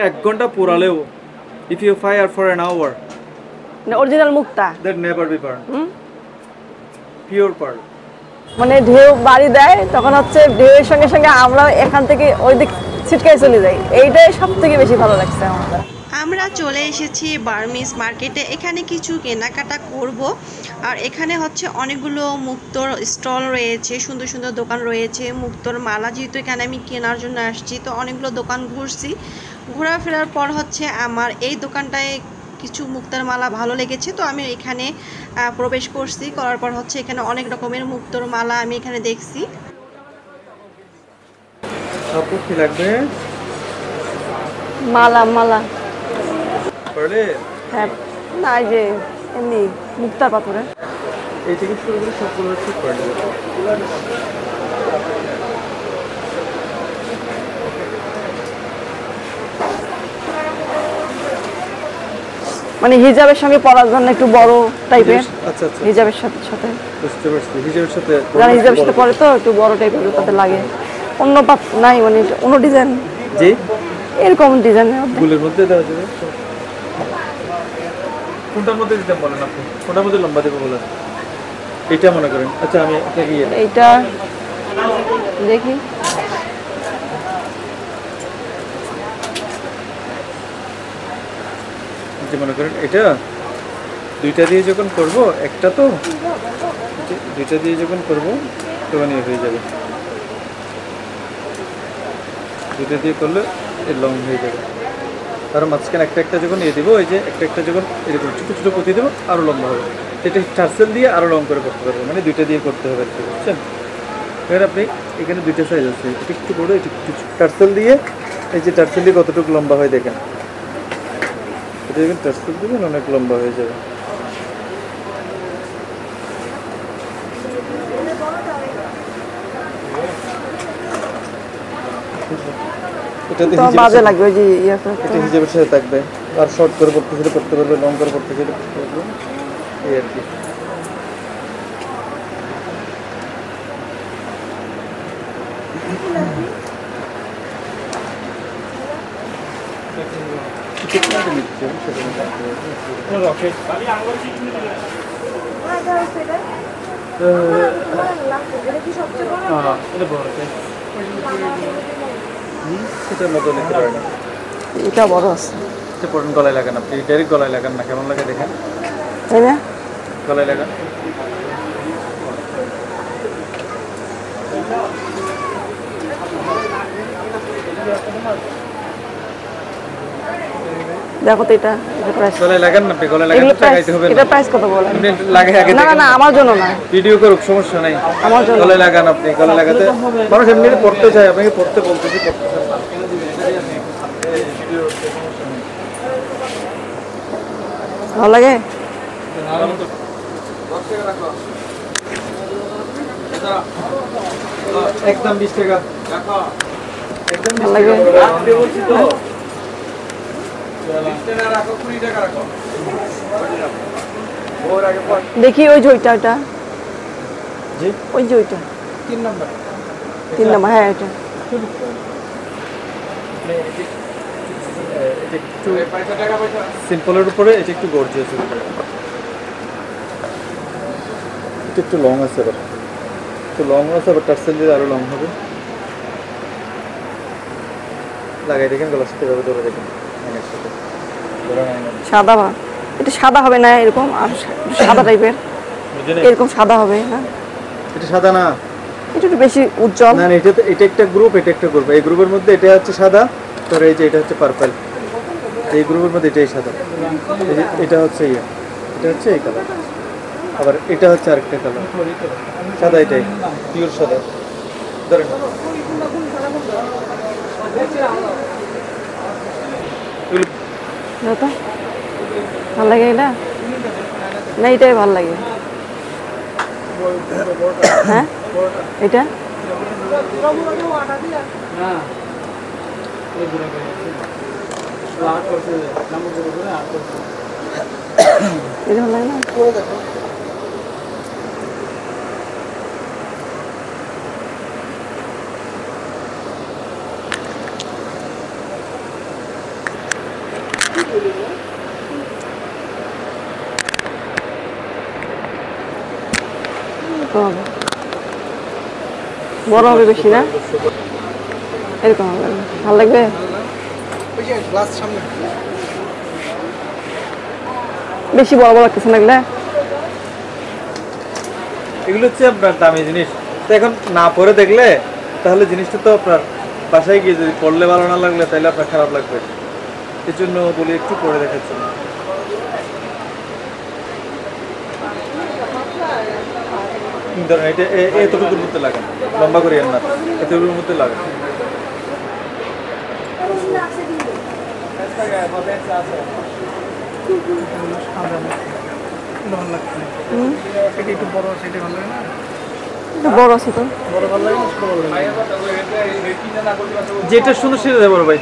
এক ঘন্টা পোড়ালেও if you fire for an hour original Mukta that never be burned pure pearl মানে ঢেউ বাড়ি দেয় তখন হচ্ছে ঢেউয়ের সঙ্গে সঙ্গে আমরা এখান থেকে ওই দিক ছিটকায় চলে যাই, এইটাই সব থেকে বেশি ভালো লাগছে আমাদের। আমরা চলে এসেছি বার্মিজ মার্কেটে, এখানে কিছু কেনাকাটা করব। আর এখানে হচ্ছে অনেকগুলো মুক্তোর স্টল রয়েছে, সুন্দর সুন্দর দোকান রয়েছে মুক্তোর মালা। যেহেতু এখানে আমি কেনার জন্য আসছি, তো অনেকগুলো দোকান ঘুরছি। ঘোরাফেরার পর হচ্ছে আমার এই দোকানটায় কিছু মুক্তার মালা ভালো লেগেছে, তো আমি এখানে প্রবেশ করছি। করার পর হচ্ছে এখানে অনেক রকমের মুক্তোর মালা আমি এখানে দেখছি। আপু কি লাগবে? মালা মালা পড়লে হ্যাঁ, না এই যে এমনি মুক্তার পাথরে এই থেকে শুরু করে সবগুলো ঠিক করে দেবো। মানে হিজাবের সঙ্গে পরার জন্য একটু বড় টাইপের। আচ্ছা আচ্ছা, হিজাবের সাথে সাথে বুঝতে পারছি। হিজাবের সাথে যারা হিজাবের সাথে পরে তো একটু বড় টাইপের তাদের লাগে। অন্য পাত নাই, মানে অন্য ডিজাইন জি এরকম ডিজাইনের গুলের মধ্যে দেওয়া যাবে। কোনটার মধ্যে দিতাম বলেন আপনি? কোনটার মধ্যে লম্বা দেবো বলেন? এটা মনে করেন। আচ্ছা আমি আপনাকে এইটা দেখি। যে মনে করেন এটা দুইটা দিয়ে যখন করব, একটা তো দুইটা দিয়ে যখন করব তখন ইয়ে হয়ে যাবে। দুইটা দিয়ে করলে লং হয়ে যাবে। আর মাঝখানে একটা একটা যখন ইয়ে দেবো, এই যে একটা একটা যখন এরকম ছোটো ছোটো পুঁতি দেবো আরও লম্বা হবে। এটা টার্সেল দিয়ে আরও লং করে করতে পারবো, মানে দুইটা দিয়ে করতে হবে আর কি, বুঝছেন? এবার আপনি এখানে দুইটা সাইজ আছে, এটা একটু বড়ো, এটা একটু টার্সেল দিয়ে, এই যে টার্সেল দিয়ে কতটুকু লম্বা হয় দেখেন। এটা যখন টার্সেল দেবেন অনেক লম্বা হয়ে যাবে। বাজে লাগবে ওই যে এটা হিজাবের সাথে থাকবে। আর শর্ট করে পড়তে চাইলে করতে পারবে, লং করে পড়তে চাইলে করতে পারবে, এই আর কি। সেটার মতো নিতে পারেন। এটা বড় আছে, এটা পড়েন গলায় লাগান, আপনি ডাইরেক্ট গলায় লাগান না, কেমন লাগে দেখেন। তাই না? গলায় লাগান। দেখো তো এটা প্রাইস। গলায় লাগান না, আপনি গলায় লাগান, লাগাইতে হবে না। এটা প্রাইস কত বলেন? আপনি লাগে আগে না না আমার জন্য না, ভিডিও করুক, সমস্যা নাই। আমার জন্য গলায় লাগান, আপনি গলায় লাগাতে মানুষ এমনি পড়তে চায়, আপনাকে পড়তে বলতেছি, পড়তে চান না। ভালো লাগে। একদম 20 টাকা, একদম 20 লাগে। টাকা আপনি বলছি তো 20 টাকা রাখো, 20 টাকা রাখো। ওর আগে পর দেখি ওই যে ওইটা ওইটা, জি ওই যে ওইটা 3 নাম্বার, 3 নম্বর। হ্যাঁ এটা একটু সিম্পলের উপরে, এটা একটু গর্জিয়াস উপরে, এটা একটু লং আছে, আবার একটু লং আছে, আবার টার্সেল দিয়ে আরো লং হবে। লাগাই দেখেন, গলার সাথে ভাবে ধরে দেখেন, হ্যাঙ্গের সাথে ধরে নেন। সাদা বা এটা সাদা হবে না এরকম, আর সাদা টাইপের এরকম সাদা হবে না, এটা সাদা না, এটা একটু বেশি উজ্জ্বল। না এটা তো, এটা একটা গ্রুপ, এটা একটা গ্রুপ। এই গ্রুপের মধ্যে এটা হচ্ছে সাদা, তোর এই যে এটা হচ্ছে পার্পল। এই গ্রুপের মধ্যে এটাই সাদা, এটা হচ্ছে ইয়ে, এটা হচ্ছে এই কালার, আবার এটা হচ্ছে আরেকটা কালার সাদা, এটাই পিওর সাদা। ধরেন ভালো লাগে এটা না, এটাই ভালো লাগে। হ্যাঁ এটা এটা ভালো লাগে না। বড় হবে বেশি না, এরকম হবে, ভালো লাগবে। বেশি বড় বড় লাগতেছে না এগুলা? এগুলো হচ্ছে আপনার দামি জিনিস, তো এখন না পরে দেখলে তাহলে জিনিসটা তো আপনার বাসায় গিয়ে যদি পড়লে ভালো না লাগলে তাহলে আপনার খারাপ লাগবে, এই জন্য বলি একটু পরে দেখাচ্ছি। ধরেন এটা এতটুকুর মধ্যে লাগান, লম্বা করি না, এতটুকুর মধ্যে লাগান। বড় আছে তো, যেটা সুন্দর সেটা দেবো ভাই।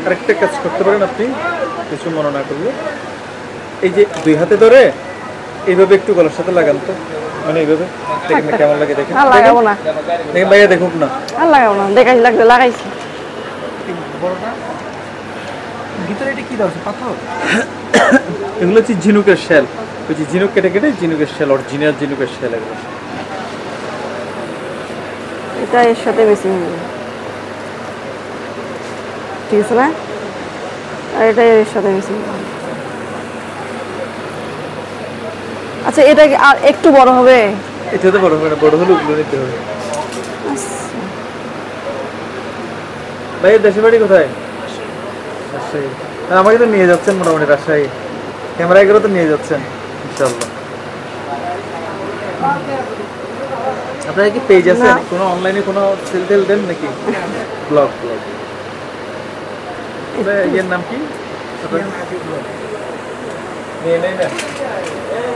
আরেকটা কাজ করতে পারেন আপনি, কিছু মনে না করলে, এই যে দুই হাতে ধরে এইভাবে একটু গলার সাথে লাগান তো, মানে এইভাবে দেখেন না কেমন লাগে, দেখেন। আর লাগাবো না, দেখেন ভাইয়া, দেখুক না, আর লাগাবো না, দেখাই লাগবে, লাগাইছি। ভিতরে এটা কি দেওয়া আছে, পাথর? এগুলো হচ্ছে ঝিনুকের শেল, ওই যে ঝিনুক কেটে কেটে ঝিনুকের শেল, অরিজিনাল ঝিনুকের শেল এগুলো। এটা এর সাথে মিশিং হবে, ঠিক আছে না? আর এটা এর সাথে মিশিং হবে। আচ্ছা, এটা কি আর একটু বড় হবে? এটা তো বড় হবে না, বড় হলে ওগুলো নিতে হবে। ভাইয়ের দেশের বাড়ি কোথায়? রাজশাহী। আমাকে তো নিয়ে যাচ্ছেন মোটামুটি রাজশাহী, ক্যামেরা এগুলো তো নিয়ে যাচ্ছেন ইনশাল্লাহ। আপনার কি পেজ আছে, কোনো অনলাইনে কোনো সেল টেল দেন নাকি? ব্লগ ব্লগ এর নাম কি? নিয়ে নেই না,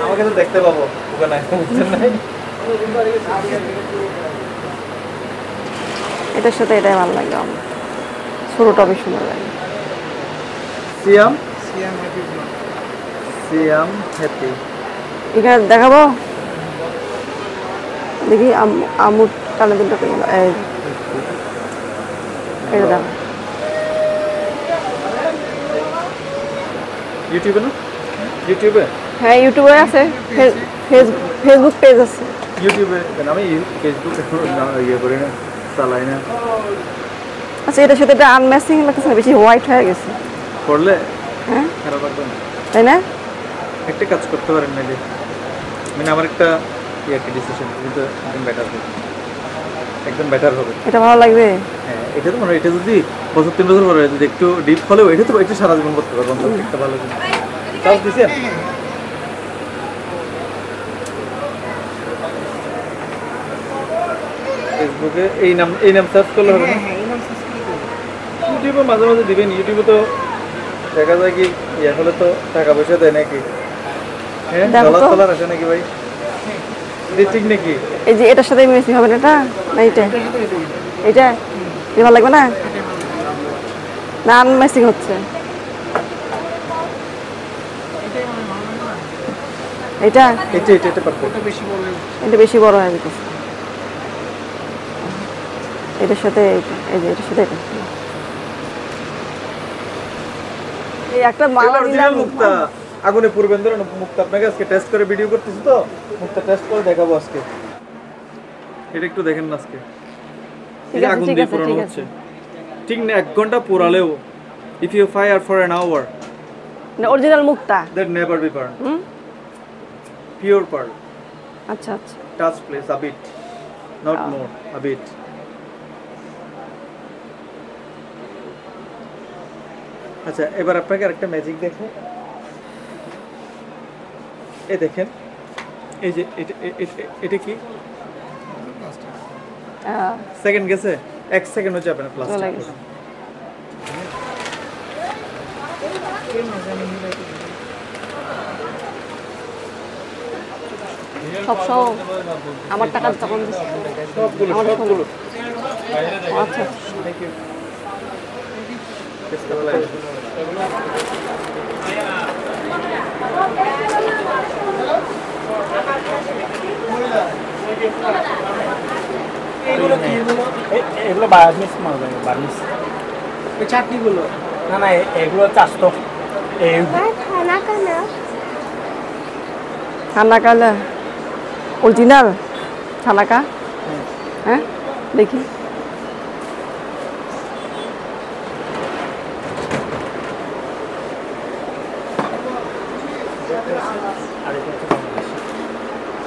আমাকে তো দেখতে পাবো ওখানে, বুঝছেন না? এটার সাথে এটাই ভালো লাগে আমার, ছোটটা বেশ সুন্দর লাগে। সিয়াম সিয়াম হ্যাপি, এখানে দেখাবো, দেখি আমুর কানে দুটো পেয়ে গেল, এটা দেখো। ইউটিউবে না? ইউটিউবে? হ্যাঁ, ইউটিউবে আছে, ফেসবুক পেজ আছে। ইউটিউবে কেন, আমি ফেসবুকে ইয়ে করি না, চালাই না। আচ্ছা, এটার সাথে এটা আনম্যাচিং লাগতেছে না, বেশি হোয়াইট হয়ে গেছে। করলে হ্যাঁ, খারাপ লাগবে না? তাই না? একটা কাজ করতে পারেন নাইলে, মানে আমার একটা একটা ডিসিশন, কিন্তু একদম বেটার হবে, একদম বেটার হবে। এটা ভালো লাগবে। হ্যাঁ, এটা তো মনে হয়, এটা যদি বছর 3 বছর পরে যদি একটু ডিপ হলেও এটা তো এটা সারা জীবন করতে পারবেন, একটা ভালো জিনিস। চার্জ দিছেন? ফেসবুকে এই নাম সার্চ করলে হবে না? ইউটিউবে মাঝে মাঝে দিবেন, ইউটিউবে তো দেখা যায় কি ইয়ে হলে তো টাকা পয়সা দেয় নাকি? হ্যাঁ, ডলার আসে নাকি ভাই? এটা ঠিক নাকি? এই যে এটার সাথে ম্যাচিং হবে না, এটা না এটা? এটা ভালো লাগবে না? না আনম্যাচিং হচ্ছে এটা? এটা পারফেক্ট। এটা বেশি বড় হয়ে যেতেছে, এটার সাথে এটা, এই যে এটার সাথে এটা। এই একটা মালা দিলাম, মুক্তা আগুনে পুরবেন, ধরেন মুক্তা আপনাকে আজকে টেস্ট করে ভিডিও করতেছি, তো মুক্তা টেস্ট করে দেখাবো আজকে। এটা একটু দেখেন না আজকে, এই যে আগুন দিয়ে পোড়ানো হচ্ছে, ঠিক না? 1 ঘন্টা পোড়ালেও if you fire for an hour, original Mukta, that never be burned. Pure pearl. আচ্ছা আচ্ছা, Touch place a bit, not more, a bit. আচ্ছা, এবার আপনাকে আরেকটা ম্যাজিক দেখো, এই দেখেন, এই যে এটা কি সেকেন্ড গেছে? 1 সেকেন্ড হচ্ছে আপনার প্লাস্টিক। সব আমার টাকা তখন সবগুলো আচ্ছা, এগুলো বার্নিশ মারবে, বার্নিশ ওই চাটনিগুলো না না এগুলো চাষতো এই থানাকা অরিজিনাল থানাকা হ্যাঁ দেখি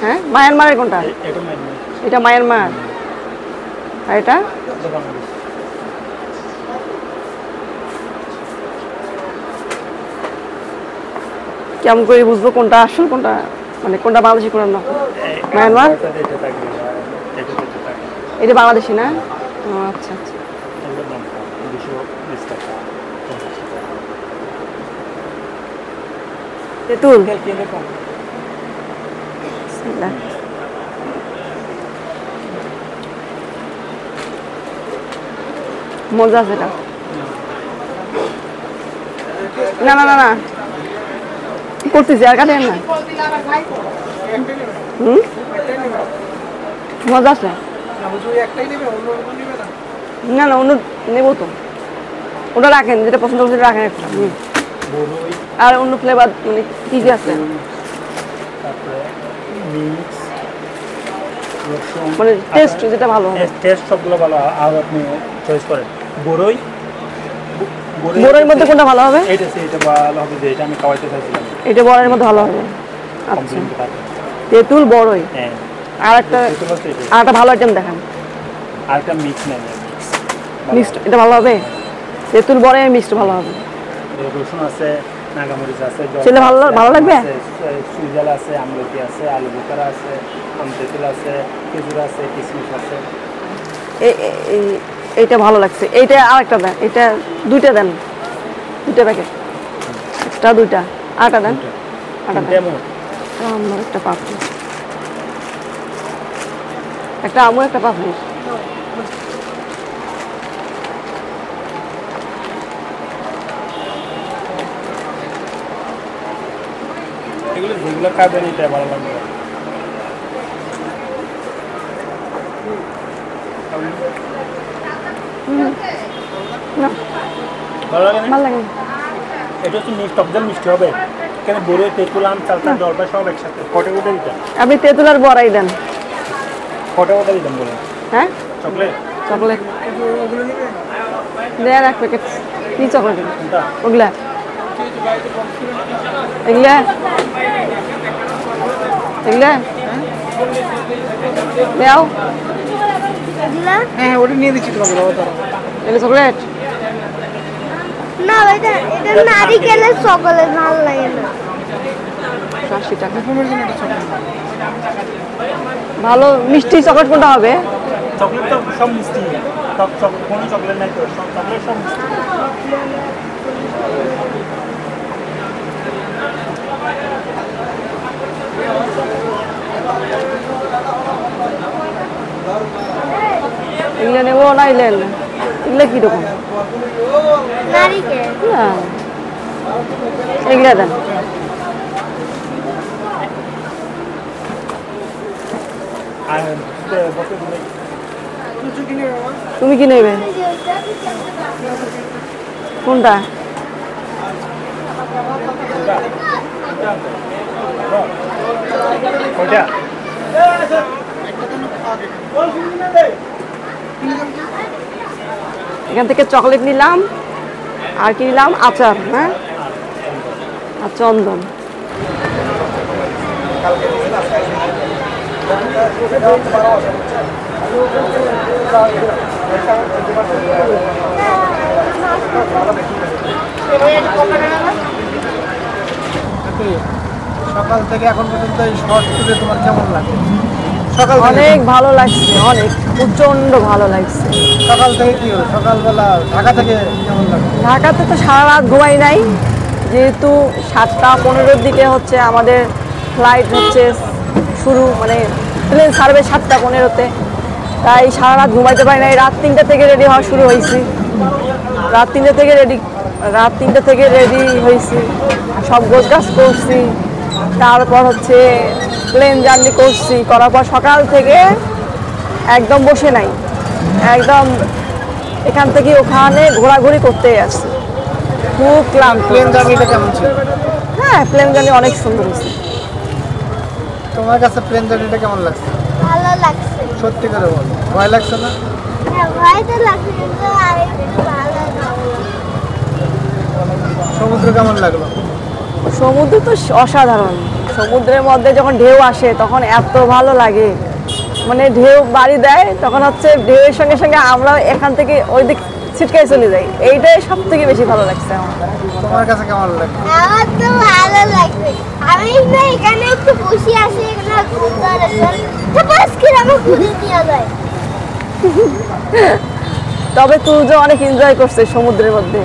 হ্যাঁ মায়ানমারের কোনটা এটা মায়ানমার আর এটা কেমন করে বুঝবো কোনটা আসল কোনটা মানে কোনটা বাংলাদেশি কোনটা না মায়ানমার এটা বাংলাদেশি না ও আচ্ছা আচ্ছা তেঁতুল বিসমিল্লাহ। মজা আছে এটা না না না না করতেছি আর কাটেন না মজা আছে না না অন্য নেবো তো ওটা রাখেন যেটা পছন্দ করছে রাখেন একটা আর অন্য ফ্লেভার মানে কি কি আছে মানে টেস্ট যেটা ভালো হবে টেস্ট সবগুলো ভালো আর আপনি চয়েস করেন বড়ই বড়ের মধ্যে কোনটা ভালো হবে এটা ভালো হবে যে এটা আমি খাওয়াইতে চাইছিলাম এটা বড়ের মধ্যে ভালো হবে আচ্ছা তেঁতুল বড়ই হ্যাঁ আর একটা ভালো আইটেম দেখান আর একটা মিক্স নেন মিক্সড এটা ভালো হবে তেঁতুল বড়ে মিক্সড ভালো হবে রসুন আছে নাগামরিচ আছে সেটা ভালো লাগবে সুইজাল আছে আমলকি আছে আলু বোখারা আছে আম তেঁতুল আছে খেজুর আছে কিশমিশ আছে এইটা ভালো লাগছে এইটা আরেকটা দেন এটা দুইটা দেন দুইটা প্যাকেট একটা দুইটা আটা দেন আটা দেন আমার একটা পাপড়ি একটা আমু একটা পাপড়ি এগুলো যেগুলো খাবেন এটা ভালো লাগবে না ভালো লাগে না ভালো লাগে না। এটা হচ্ছে মিষ্টি টকজাল মিষ্টি হবে এখানে বড়ই তেঁতুল আম চালতা জলপাই সব একসাথে কটে দিতাম আপনি তেঁতুল আর বড়াই দেন কটে দিতাম বলে হ্যাঁ চকলেট চকলেট দেন এক প্যাকেট কি চকলেট কোনটা ওগুলা এগুলা এগুলা দেও হ্যাঁ ওটা নিয়ে দিচ্ছি তোমাকে বাবা তারা এগুলো চকলেট না এটা নারিকেলের চকলেট ভালো লাগে না 80 টাকা ভালো মিষ্টি চকলেট কোনটা হবে চকলেট তো সব মিষ্টি কোনো চকলেট নাই তো সব চকলেট সব মিষ্টি এগুলো নেবো না এলেন এগুলো কীরকম নারিকেল না এগুলো দেন আর তুমি কি নেবে কোনটা ওইটা এখান থেকে চকলেট নিলাম আর কি নিলাম আচার হ্যাঁ আর চন্দন সকাল থেকে এখন পর্যন্ত এই শর্ট তুলে তোমার কেমন লাগে সকাল অনেক ভালো লাগছে অনেক প্রচন্ড ভালো লাগছে সকাল থেকে কি হলো সকালবেলা ঢাকা থেকে কেমন লাগে ঢাকাতে তো সারা রাত ঘুমাই নাই যেহেতু 7:15-র দিকে হচ্ছে আমাদের ফ্লাইট হচ্ছে শুরু মানে প্লেন ছাড়বে 7:15-তে তাই সারা রাত ঘুমাইতে পারি নাই রাত 3টা থেকে রেডি হওয়া শুরু হয়েছি রাত 3টা থেকে রেডি হয়েছি সব গোছগাছ করছি তারপর হচ্ছে প্লেন জার্নি করার পর সকাল থেকে একদম বসে নাই একদম এখান থেকে ওখানে ঘোরাঘুরি করতেই আসছি, খুব ক্লান্ত। প্লেন জার্নিটা কেমন ছিল? হ্যাঁ, প্লেন জার্নি অনেক সুন্দর হয়েছে। তোমার কাছে প্লেন জার্নিটা কেমন লাগছে? ভালো লাগছে। সত্যি করে বলো, ভয় লাগছে না? হ্যাঁ, ভয় তো লাগছে কিন্তু আর একটু ভালো লাগছে। সমুদ্র কেমন লাগলো? সমুদ্র তো অসাধারণ। সমুদ্রের মধ্যে যখন ঢেউ আসে তখন এত ভালো লাগে, মানে ঢেউ বাড়ি দেয়, তখন হচ্ছে ঢেউয়ের সঙ্গে সঙ্গে আমরা এখান থেকে ওই দিক ছিটকাই চলে যাই। এইটাই সব থেকে বেশি ভালো লাগছে আমার। তোমার কাছে কেমন লাগলো? আমার তো ভালো লাগছে। আমি না এখানে একটু বসে আছি, এখানে সুন্দর একটা বাস্কেট আমার ঘুরে নিয়ে যায়। তবে তুই যে অনেক এনজয় করছিস সমুদ্রের মধ্যে।